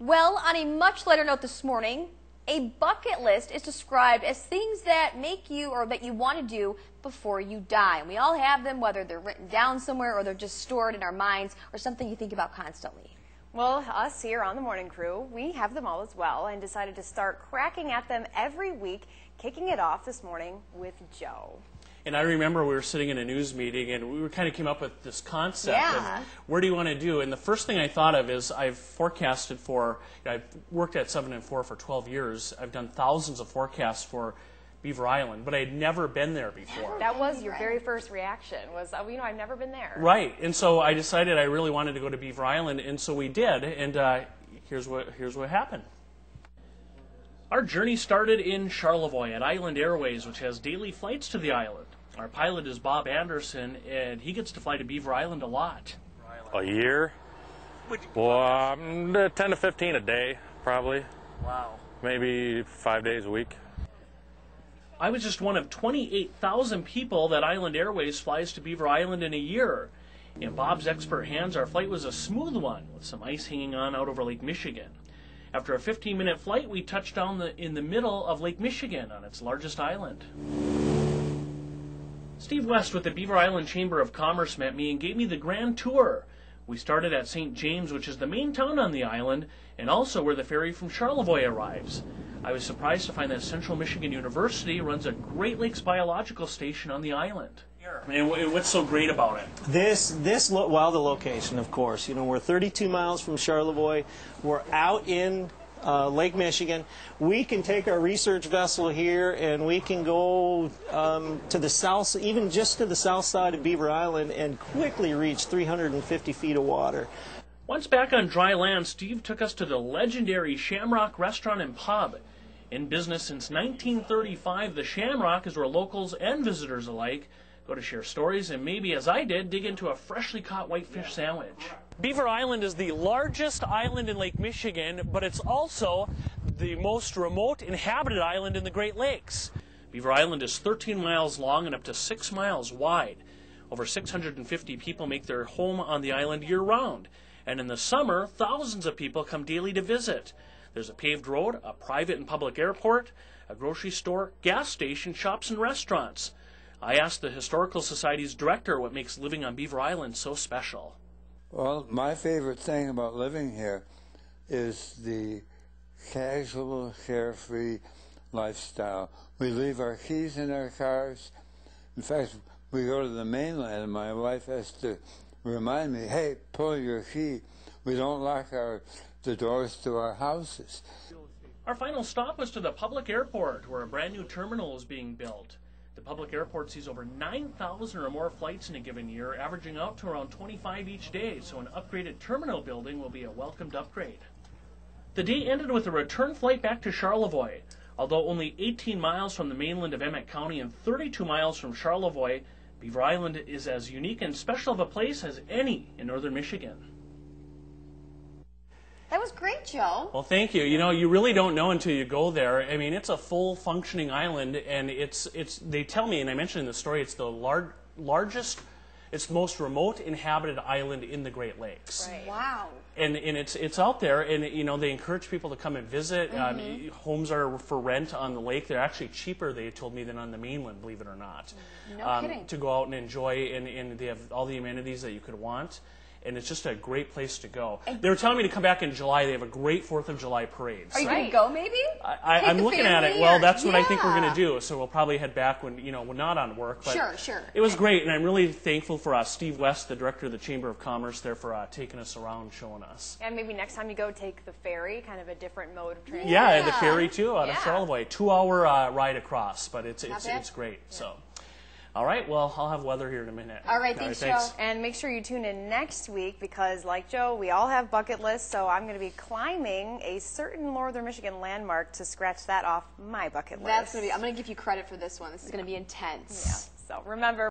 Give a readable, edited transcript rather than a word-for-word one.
Well, on a much lighter note this morning, a bucket list is described as things that make you or that you want to do before you die. And we all have them, whether they're written down somewhere or they're just stored in our minds or something you think about constantly. Well, us here on the Morning Crew, we have them all as well and decided to start cracking at them every week, kicking it off this morning with Joe. And I remember we were sitting in a news meeting and we kind of came up with this concept of where do you want to do? And the first thing I thought of is I've forecasted for, I've worked at 7 and 4 for 12 years. I've done thousands of forecasts for Beaver Island, but I had never been there before. That was your very first reaction was, you know, I've never been there. Right. And so I decided I really wanted to go to Beaver Island, and so we did. And here's what happened. Our journey started in Charlevoix at Island Airways, which has daily flights to the island. Our pilot is Bob Anderson, and he gets to fly to Beaver Island a lot. A year? Well, 10 to 15 a day, probably. Wow. Maybe 5 days a week. I was just one of 28,000 people that Island Airways flies to Beaver Island in a year. In Bob's expert hands, our flight was a smooth one, with some ice hanging on out over Lake Michigan. After a 15-minute flight, we touched down in the middle of Lake Michigan on its largest island. Steve West with the Beaver Island Chamber of Commerce met me and gave me the grand tour. We started at St. James, which is the main town on the island, and also where the ferry from Charlevoix arrives. I was surprised to find that Central Michigan University runs a Great Lakes biological station on the island. And what's so great about it? Well, the location, of course. You know, we're 32 miles from Charlevoix. We're out in Lake Michigan. We can take our research vessel here and we can go to the south, even just to the south side of Beaver Island, and quickly reach 350 feet of water. Once back on dry land, Steve took us to the legendary Shamrock Restaurant and Pub. In business since 1935, the Shamrock is where locals and visitors alike go to share stories and maybe, as I did, dig into a freshly caught whitefish sandwich. Beaver Island is the largest island in Lake Michigan, but it's also the most remote inhabited island in the Great Lakes. Beaver Island is 13 miles long and up to 6 miles wide. Over 650 people make their home on the island year-round, and in the summer, thousands of people come daily to visit. There's a paved road, a private and public airport, a grocery store, gas station, shops, and restaurants. I asked the Historical Society's director what makes living on Beaver Island so special. Well, my favorite thing about living here is the casual, carefree lifestyle. We leave our keys in our cars. In fact, we go to the mainland and my wife has to remind me, hey, pull your key. We don't lock the doors to our houses. Our final stop was to the public airport, where a brand new terminal is being built. The public airport sees over 9,000 or more flights in a given year, averaging out to around 25 each day, so an upgraded terminal building will be a welcomed upgrade. The day ended with a return flight back to Charlevoix. Although only 18 miles from the mainland of Emmett County and 32 miles from Charlevoix, Beaver Island is as unique and special of a place as any in northern Michigan. That was great, Joe. Well, thank you. You know, you really don't know until you go there. I mean, it's a full functioning island, and they tell me, and I mentioned in the story, it's the largest, it's most remote inhabited island in the Great Lakes. Right. Wow. And it's out there, and you know, they encourage people to come and visit. Homes are for rent on the lake. They're actually cheaper, they told me, than on the mainland, believe it or not. No kidding. To go out and enjoy, and they have all the amenities that you could want. And it's just a great place to go. They were telling me to come back in July. They have a great 4th of July parade. Are you going to go, maybe? I'm looking at it. Well, that's what I think we're going to do. So we'll probably head back when, you know, we're not on work. But Sure. It was great, and I'm really thankful for Steve West, the director of the Chamber of Commerce, there for taking us around, showing us. And maybe next time you go, take the ferry, kind of a different mode of transit. Yeah, the ferry, too, out of Charlevoix. 2-hour ride across, but it's great. So. All right, well, I'll have weather here in a minute. All right, thanks, Joe. And make sure you tune in next week because, like Joe, we all have bucket lists, so I'm going to be climbing a certain northern Michigan landmark to scratch that off my bucket list. I'm going to give you credit for this one. This is going to be intense. Yeah, so remember.